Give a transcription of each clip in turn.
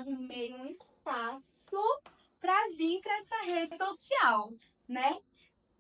arrumei um espaço para vir para essa rede social, né?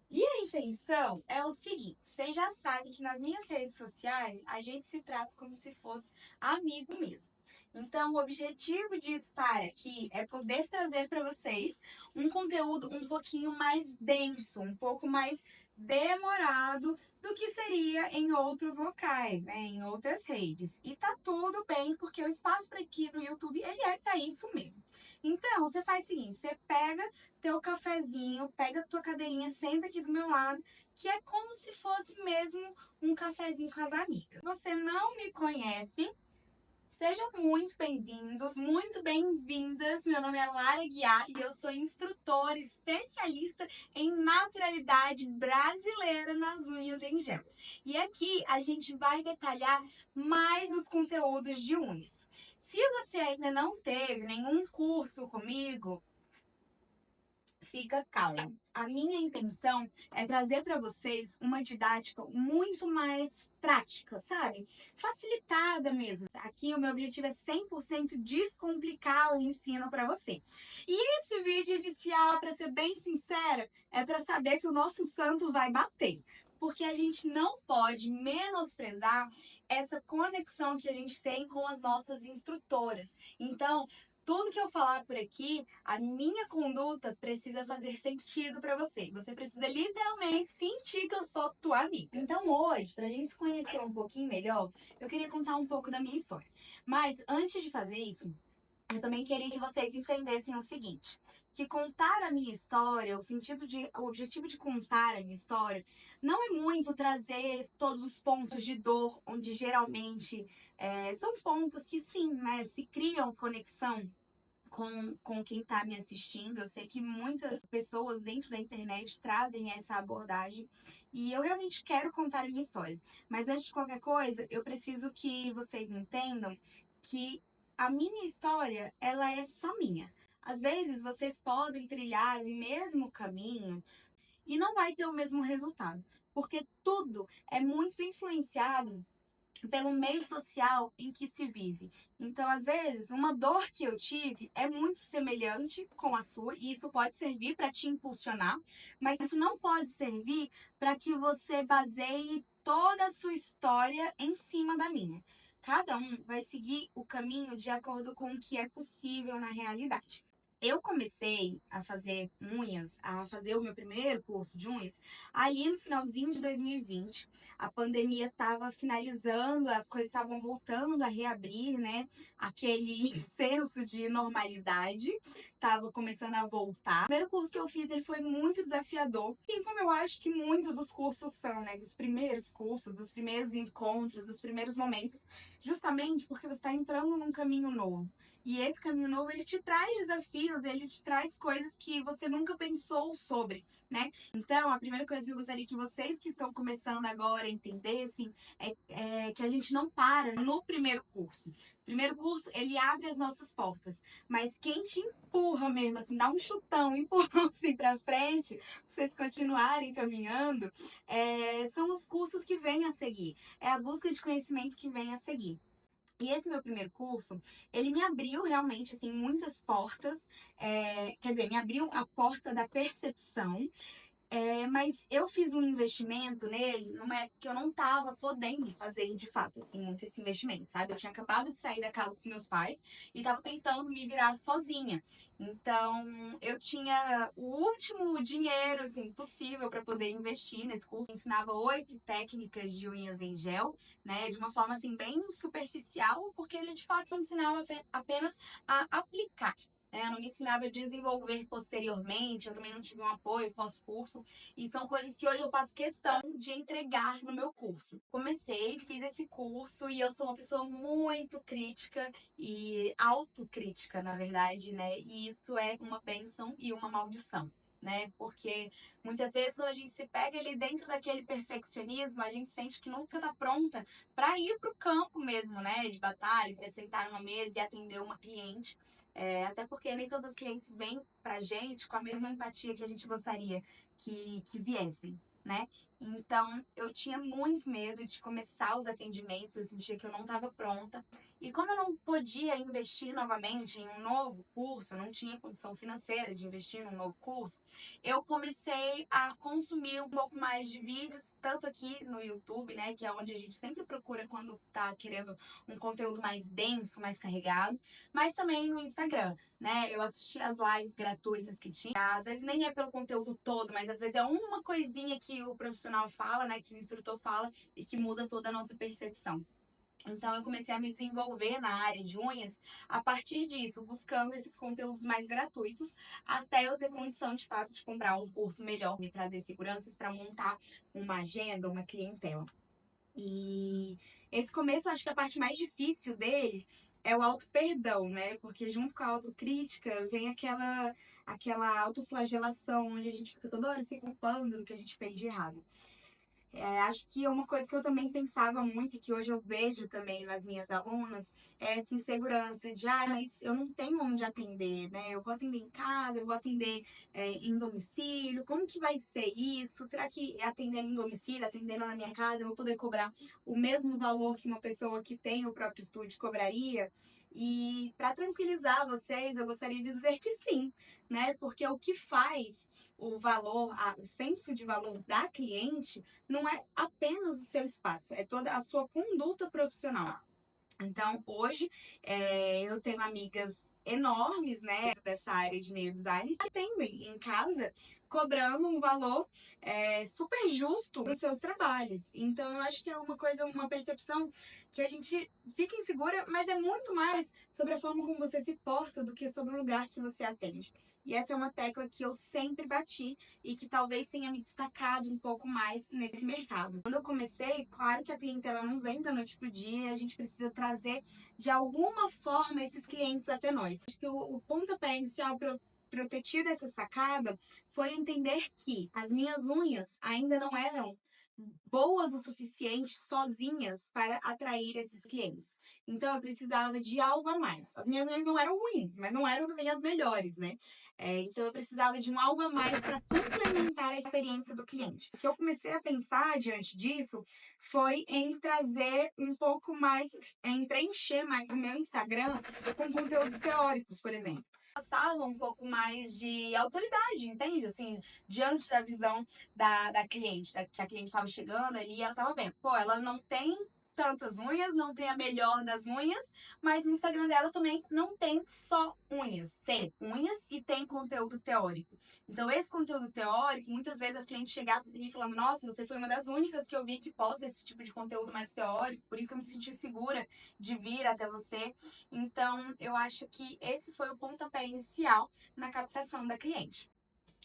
E a intenção é o seguinte: vocês já sabem que nas minhas redes sociais a gente se trata como se fosse amigo mesmo. Então, o objetivo de estar aqui é poder trazer para vocês um conteúdo um pouquinho mais denso, um pouco mais demorado do que seria em outros locais, né, em outras redes. E tá tudo bem, porque o espaço para aqui no YouTube, ele é para isso mesmo. Então, você faz o seguinte: você pega teu cafezinho, pega tua cadeirinha, senta aqui do meu lado, que é como se fosse mesmo um cafezinho com as amigas. Se você não me conhece, sejam muito bem-vindos, muito bem-vindas. Meu nome é Lara Guiar e eu sou instrutora especialista em naturalidade brasileira nas unhas em gel. E aqui a gente vai detalhar mais nos conteúdos de unhas. Se você ainda não teve nenhum curso comigo, fica calmo. A minha intenção é trazer para vocês uma didática muito mais prática, sabe? Facilitada mesmo. Aqui o meu objetivo é 100% descomplicar o ensino para você. E esse vídeo inicial, para ser bem sincera, é para saber se o nosso santo vai bater. Porque a gente não pode menosprezar essa conexão que a gente tem com as nossas instrutoras. Então, tudo que eu falar por aqui, a minha conduta precisa fazer sentido para você. Você precisa literalmente sentir que eu sou tua amiga. Então hoje, pra gente se conhecer um pouquinho melhor, eu queria contar um pouco da minha história. Mas antes de fazer isso, eu também queria que vocês entendessem o seguinte: que contar a minha história, o objetivo de contar a minha história, não é muito trazer todos os pontos de dor, onde geralmente são pontos que sim, né, se criam conexão com quem está me assistindo. Eu sei que muitas pessoas dentro da internet trazem essa abordagem e eu realmente quero contar a minha história. Mas antes de qualquer coisa, eu preciso que vocês entendam que a minha história, ela é só minha. Às vezes vocês podem trilhar o mesmo caminho e não vai ter o mesmo resultado, porque tudo é muito influenciado pelo meio social em que se vive. Então, às vezes, uma dor que eu tive é muito semelhante com a sua, e isso pode servir para te impulsionar, mas isso não pode servir para que você baseie toda a sua história em cima da minha. Cada um vai seguir o caminho de acordo com o que é possível na realidade. Eu comecei a fazer unhas, a fazer o meu primeiro curso de unhas, aí no finalzinho de 2020. A pandemia estava finalizando, as coisas estavam voltando a reabrir, né? Aquele senso de normalidade estava começando a voltar. O primeiro curso que eu fiz, ele foi muito desafiador, assim como eu acho que muitos dos cursos são, né? Dos primeiros cursos, dos primeiros encontros, dos primeiros momentos, justamente porque você está entrando num caminho novo. E esse caminho novo, ele te traz desafios, ele te traz coisas que você nunca pensou sobre, né? Então, a primeira coisa que eu gostaria que vocês que estão começando agora entendessem é que a gente não para no primeiro curso. O primeiro curso, ele abre as nossas portas, mas quem te empurra mesmo, assim, dá um chutão, empurrão assim pra frente, pra vocês continuarem caminhando, são os cursos que vêm a seguir. É a busca de conhecimento que vem a seguir. E esse meu primeiro curso, ele me abriu realmente, assim, muitas portas. Quer dizer, me abriu a porta da percepção. Mas eu fiz um investimento nele numa época que eu não estava podendo fazer, de fato, assim, muito esse investimento, sabe? Eu tinha acabado de sair da casa dos meus pais e estava tentando me virar sozinha. Então, eu tinha o último dinheiro, assim, possível para poder investir nesse curso. Eu ensinava 8 técnicas de unhas em gel, né? De uma forma, assim, bem superficial, porque ele, de fato, ensinava apenas a aplicar. Eu não me ensinava a desenvolver posteriormente, eu também não tive um apoio pós-curso. E são coisas que hoje eu faço questão de entregar no meu curso. Comecei, fiz esse curso e eu sou uma pessoa muito crítica e autocrítica, na verdade, né? E isso é uma bênção e uma maldição, né? Porque muitas vezes quando a gente se pega ali dentro daquele perfeccionismo, a gente sente que nunca tá pronta para ir pro campo mesmo, né? De batalha, para sentar numa mesa e atender uma cliente. Até porque nem todos os clientes vêm pra gente com a mesma empatia que a gente gostaria que viessem, né? Então, eu tinha muito medo de começar os atendimentos, eu sentia que eu não estava pronta. E como eu não podia investir novamente em um novo curso, eu não tinha condição financeira de investir em um novo curso, eu comecei a consumir um pouco mais de vídeos, tanto aqui no YouTube, né, que é onde a gente sempre procura quando tá querendo um conteúdo mais denso, mais carregado, mas também no Instagram, né? Eu assisti as lives gratuitas que tinha, às vezes nem é pelo conteúdo todo, mas às vezes é uma coisinha que o profissional fala, né, que o instrutor fala e que muda toda a nossa percepção. Então, eu comecei a me desenvolver na área de unhas a partir disso, buscando esses conteúdos mais gratuitos, até eu ter condição, de fato, de comprar um curso melhor, me trazer seguranças para montar uma agenda, uma clientela. E esse começo, eu acho que a parte mais difícil dele é o auto-perdão, né? Porque junto com a autocrítica vem aquela autoflagelação, onde a gente fica toda hora se culpando do que a gente fez de errado. Acho que uma coisa que eu também pensava muito e que hoje eu vejo também nas minhas alunas é essa insegurança de, mas eu não tenho onde atender, né? Eu vou atender em casa, eu vou atender em domicílio, como que vai ser isso? Será que atendendo em domicílio, atendendo na minha casa, eu vou poder cobrar o mesmo valor que uma pessoa que tem o próprio estúdio cobraria? E para tranquilizar vocês, eu gostaria de dizer que sim, né? Porque o que faz o valor, o senso de valor da cliente não é apenas o seu espaço, é toda a sua conduta profissional. Então, hoje, eu tenho amigas enormes, né, dessa área de nail design que atendem em casa cobrando um valor super justo para os seus trabalhos. Então, eu acho que é uma coisa, uma percepção que a gente fica insegura, mas é muito mais sobre a forma como você se porta do que sobre o lugar que você atende. E essa é uma tecla que eu sempre bati e que talvez tenha me destacado um pouco mais nesse mercado. Quando eu comecei, claro que a clientela não vem da noite pro dia, a gente precisa trazer de alguma forma esses clientes até nós. Acho que o pontapé inicial para eu ter tido essa sacada foi entender que as minhas unhas ainda não eram boas o suficiente sozinhas para atrair esses clientes. Então eu precisava de algo a mais. As minhas unhas não eram ruins, mas não eram também as melhores, né? Então eu precisava de um algo a mais para complementar a experiência do cliente. O que eu comecei a pensar diante disso foi em trazer um pouco mais, em preencher mais o meu Instagram com conteúdos teóricos, por exemplo. Passava um pouco mais de autoridade, entende? Assim, diante da visão da cliente, que a cliente estava chegando ali e ela estava vendo. Pô, ela não tem tantas unhas, não tem a melhor das unhas, mas o Instagram dela também não tem só unhas. Tem unhas e tem conteúdo teórico. Então, esse conteúdo teórico, muitas vezes as clientes chegavam para mim falando: nossa, você foi uma das únicas que eu vi que posta esse tipo de conteúdo mais teórico, por isso que eu me senti segura de vir até você. Então, eu acho que esse foi o pontapé inicial na captação da cliente.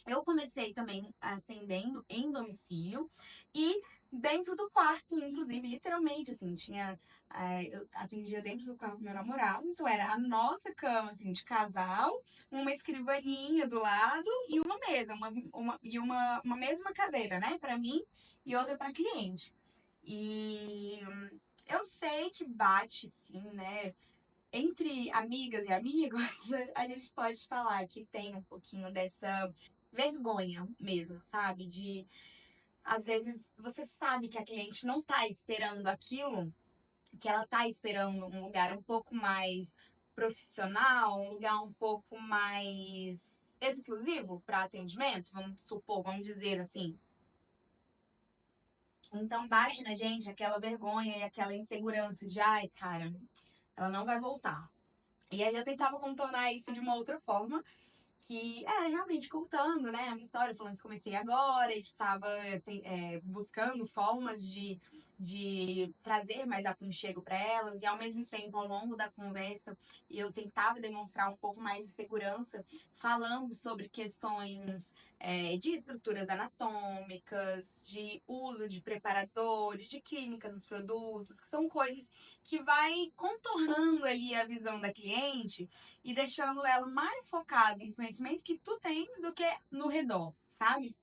Eu comecei também atendendo em domicílio e dentro do quarto, inclusive, literalmente, assim, eu atendia dentro do quarto do meu namorado, então era a nossa cama, assim, de casal, uma escrivaninha do lado e uma mesa, uma mesma cadeira, né, para mim e outra para cliente. E eu sei que bate, sim, né, entre amigas e amigos, a gente pode falar que tem um pouquinho dessa vergonha mesmo, sabe? De às vezes você sabe que a cliente não tá esperando aquilo, que ela tá esperando um lugar um pouco mais profissional, um lugar um pouco mais exclusivo para atendimento, vamos supor, vamos dizer assim. Então bate na gente aquela vergonha e aquela insegurança de, ai, cara, ela não vai voltar. E aí eu tentava contornar isso de uma outra forma, que era realmente contando, né, a minha história, falando que comecei agora e que estava buscando formas de trazer mais aconchego para elas, e ao mesmo tempo, ao longo da conversa, eu tentava demonstrar um pouco mais de segurança, falando sobre questões de estruturas anatômicas, de uso de preparadores, de química dos produtos, que são coisas que vai contornando ali a visão da cliente e deixando ela mais focada em conhecimento que tu tem do que no redor, sabe?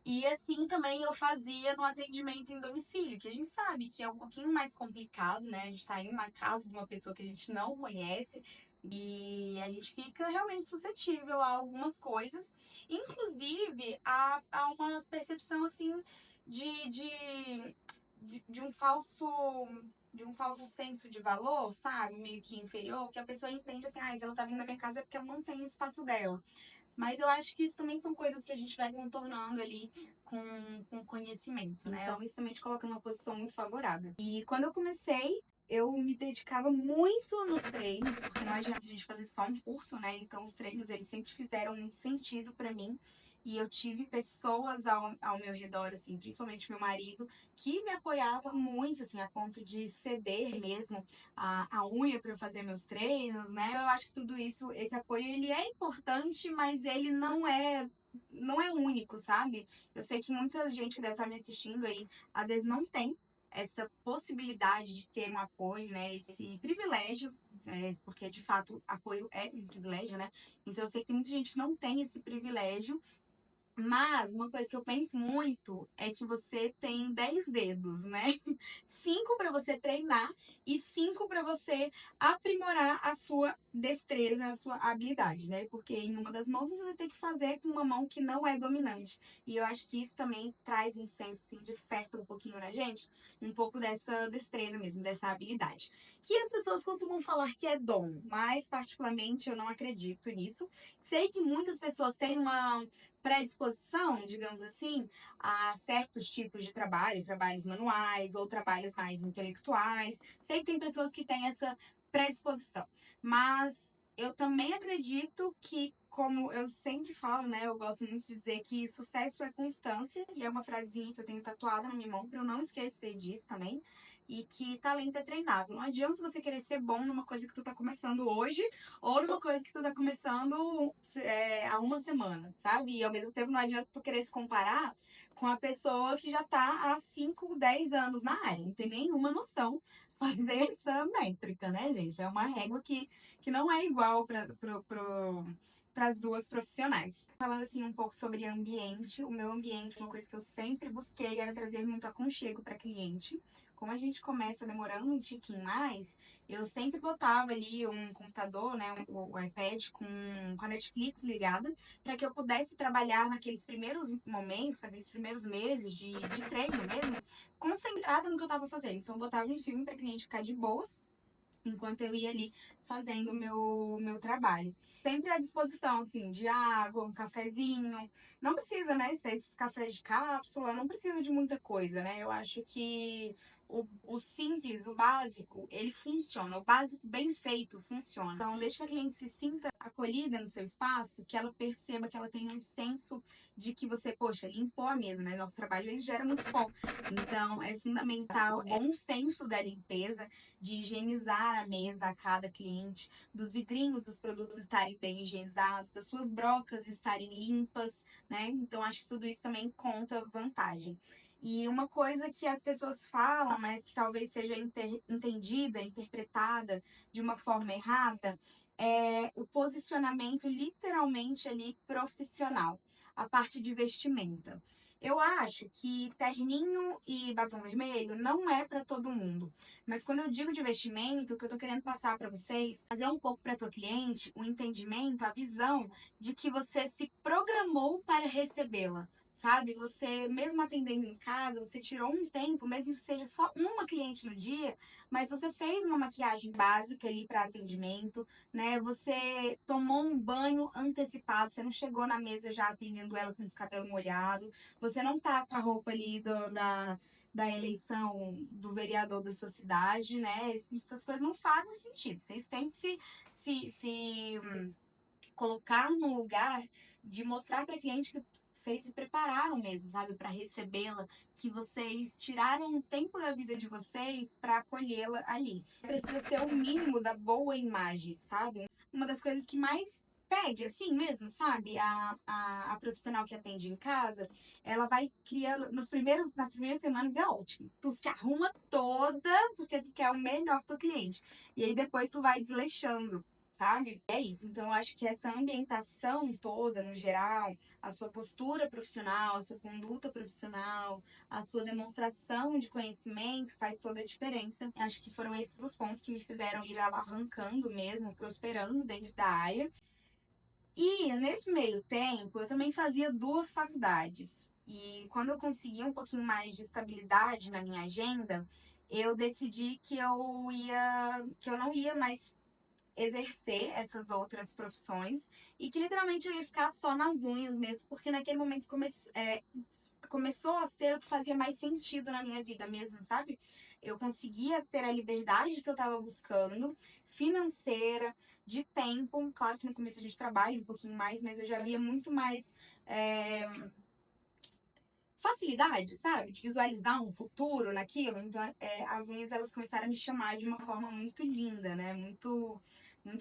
E assim também eu fazia no atendimento em domicílio, que a gente sabe que é um pouquinho mais complicado, né? A gente tá indo na casa de uma pessoa que a gente não conhece e a gente fica realmente suscetível a algumas coisas, inclusive a uma percepção assim de um falso de um falso senso de valor, sabe? Meio que inferior, que a pessoa entende assim, se ela tá vindo na minha casa é porque ela não tem o espaço dela. Mas eu acho que isso também são coisas que a gente vai contornando ali com conhecimento, né? Então, isso também te coloca numa posição muito favorável. E quando eu comecei, eu me dedicava muito nos treinos, porque não adianta a gente fazer só um curso, né? Então, os treinos, eles sempre fizeram muito sentido para mim. E eu tive pessoas ao meu redor, assim, principalmente meu marido, que me apoiava muito, assim, a ponto de ceder mesmo a unha para eu fazer meus treinos, né? Eu acho que tudo isso, esse apoio, ele é importante, mas ele não é único, sabe? Eu sei que muita gente que deve estar me assistindo aí, às vezes não tem essa possibilidade de ter um apoio, né? Esse privilégio, porque de fato apoio é um privilégio, né? Então eu sei que tem muita gente que não tem esse privilégio, mas uma coisa que eu penso muito é que você tem 10 dedos, né? 5 para você treinar e 5 para você aprimorar a sua destreza, a sua habilidade, né? Porque em uma das mãos você vai ter que fazer com uma mão que não é dominante. E eu acho que isso também traz um senso, assim, desperta um pouquinho na gente, um pouco dessa destreza mesmo, dessa habilidade. Que as pessoas costumam falar que é dom, mas particularmente eu não acredito nisso. Sei que muitas pessoas têm uma predisposição, digamos assim, a certos tipos de trabalho, trabalhos manuais ou trabalhos mais intelectuais. Sei que tem pessoas que têm essa predisposição, mas eu também acredito que, como eu sempre falo, né, eu gosto muito de dizer que sucesso é constância, e é uma frasezinha que eu tenho tatuada na minha mão para eu não esquecer disso também. E que talento é treinável. Não adianta você querer ser bom numa coisa que tu tá começando hoje ou numa coisa que tu tá começando há uma semana, sabe? E ao mesmo tempo não adianta tu querer se comparar com a pessoa que já tá há 5, 10 anos na área. Não tem nenhuma noção fazer essa métrica, né, gente? É uma régua que não é igual para as duas profissionais. Falando assim um pouco sobre ambiente, o meu ambiente, uma coisa que eu sempre busquei era trazer muito aconchego para cliente. Como a gente começa demorando um tiquinho mais, eu sempre botava ali um computador, né, o iPad com a Netflix ligada, para que eu pudesse trabalhar naqueles primeiros momentos, naqueles primeiros meses de treino mesmo, concentrada no que eu estava fazendo. Então, eu botava um filme para cliente ficar de boas, enquanto eu ia ali fazendo o meu trabalho. Sempre à disposição, assim, de água, um cafezinho. Não precisa, né, ser esses cafés de cápsula, não precisa de muita coisa, né? Eu acho que o simples, o básico, ele funciona. O básico bem feito funciona. Então, deixa que a cliente se sinta acolhida no seu espaço, que ela perceba que ela tenha um senso de que você, poxa, limpou a mesa, né? Nosso trabalho, ele gera muito pó. Então, é fundamental, é um senso da limpeza, de higienizar a mesa a cada cliente, dos vidrinhos dos produtos estarem bem higienizados, das suas brocas estarem limpas, né? Então, acho que tudo isso também conta vantagem. E uma coisa que as pessoas falam, mas que talvez seja entendida, interpretada de uma forma errada, é o posicionamento literalmente ali profissional, a parte de vestimenta. Eu acho que terninho e batom vermelho não é para todo mundo. Mas quando eu digo de vestimento, o que eu tô querendo passar para vocês, fazer um pouco para tua cliente o entendimento, a visão de que você se programou para recebê-la. Sabe, você mesmo atendendo em casa, você tirou um tempo, mesmo que seja só uma cliente no dia, mas você fez uma maquiagem básica ali para atendimento, né? Você tomou um banho antecipado, você não chegou na mesa já atendendo ela com os cabelos molhados, você não tá com a roupa ali da eleição do vereador da sua cidade, né? Essas coisas não fazem sentido. Vocês têm que se colocar no lugar de mostrar para cliente que vocês se prepararam mesmo, sabe, para recebê-la, que vocês tiraram um tempo da vida de vocês para acolhê-la ali. Precisa ser o mínimo da boa imagem, sabe? Uma das coisas que mais pega, assim mesmo, sabe? A profissional que atende em casa, ela vai criando, nas primeiras semanas é ótimo. Tu se arruma toda porque tu quer o melhor pro cliente. E aí depois tu vai desleixando, sabe? É isso. Então, eu acho que essa ambientação toda, no geral, a sua postura profissional, a sua conduta profissional, a sua demonstração de conhecimento faz toda a diferença. Acho que foram esses os pontos que me fizeram ir alavancando mesmo, prosperando dentro da área. E nesse meio tempo, eu também fazia duas faculdades. E quando eu consegui um pouquinho mais de estabilidade na minha agenda, eu decidi que eu não ia mais exercer essas outras profissões e que literalmente eu ia ficar só nas unhas mesmo, porque naquele momento começou a ser o que fazia mais sentido na minha vida mesmo, sabe? Eu conseguia ter a liberdade que eu estava buscando, financeira, de tempo. Claro que no começo a gente trabalha um pouquinho mais, mas eu já via muito mais facilidade, sabe? De visualizar um futuro naquilo. Então, as unhas, elas começaram a me chamar de uma forma muito linda, né? Muito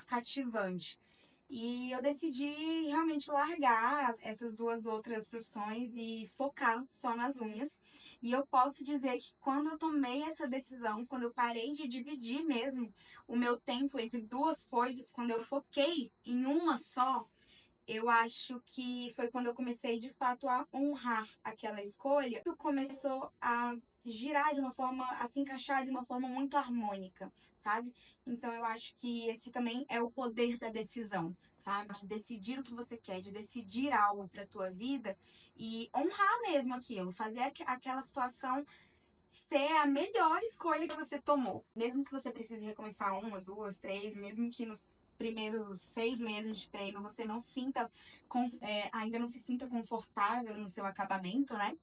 cativante. E eu decidi realmente largar essas duas outras profissões e focar só nas unhas. E eu posso dizer que quando eu tomei essa decisão, quando eu parei de dividir mesmo o meu tempo entre duas coisas, quando eu foquei em uma só, eu acho que foi quando eu comecei de fato a honrar aquela escolha. Tudo começou a girar de uma forma, a se encaixar de uma forma muito harmônica, sabe? Então eu acho que esse também é o poder da decisão, sabe? De decidir o que você quer, de decidir algo para tua vida e honrar mesmo aquilo, fazer aquela situação ser a melhor escolha que você tomou. Mesmo que você precise recomeçar uma, duas, três, mesmo que nos primeiros 6 meses de treino você não sinta, ainda não se sinta confortável no seu acabamento, né?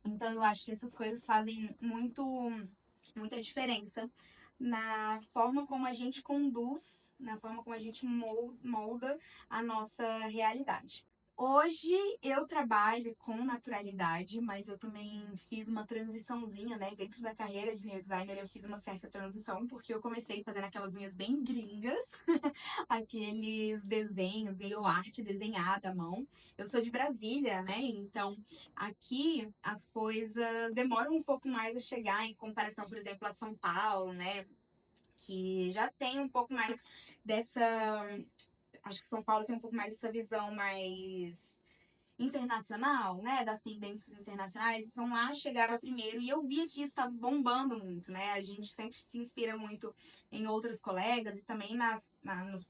Então eu acho que essas coisas fazem muita diferença na forma como a gente conduz, na forma como a gente molda a nossa realidade. Hoje eu trabalho com naturalidade, mas eu também fiz uma transiçãozinha, né? Dentro da carreira de nail designer, eu fiz uma certa transição, porque eu comecei fazendo aquelas unhas bem gringas, aqueles desenhos, nail art desenhada à mão. Eu sou de Brasília, né? Então aqui as coisas demoram um pouco mais a chegar em comparação, por exemplo, a São Paulo, né? Que já tem um pouco mais dessa. Acho que São Paulo tem um pouco mais dessa visão mais internacional, né, das tendências internacionais. Então lá chegava primeiro e eu via que isso estava bombando muito, né? A gente sempre se inspira muito em outras colegas e também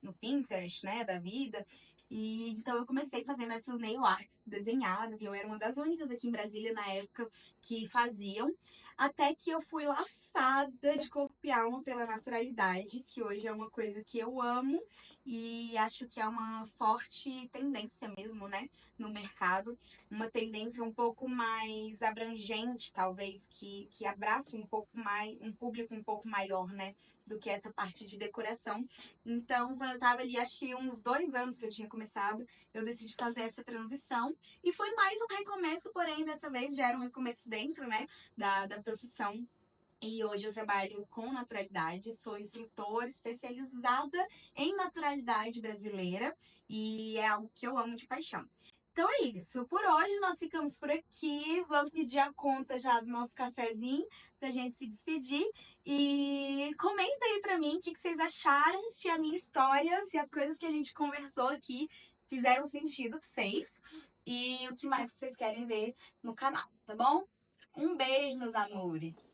no Pinterest, né, da vida. E então eu comecei fazendo essas nail arts desenhadas e eu era uma das únicas aqui em Brasília na época que faziam. Até que eu fui laçada de corpo e alma pela naturalidade, que hoje é uma coisa que eu amo e acho que é uma forte tendência mesmo, né? No mercado, uma tendência um pouco mais abrangente, talvez, que abrace um pouco mais, um público um pouco maior, né? Do que essa parte de decoração. Então, quando eu tava ali, acho que uns 2 anos que eu tinha começado, eu decidi fazer essa transição. E foi mais um recomeço, porém, dessa vez já era um recomeço dentro, né? Da profissão. E hoje eu trabalho com naturalidade, sou instrutora especializada em naturalidade brasileira e é algo que eu amo de paixão. Então é isso. Por hoje nós ficamos por aqui. Vamos pedir a conta já do nosso cafezinho pra gente se despedir. E comenta aí pra mim o que vocês acharam, se a minha história, se as coisas que a gente conversou aqui fizeram sentido pra vocês. E o que mais vocês querem ver no canal, tá bom? Um beijo, meus amores!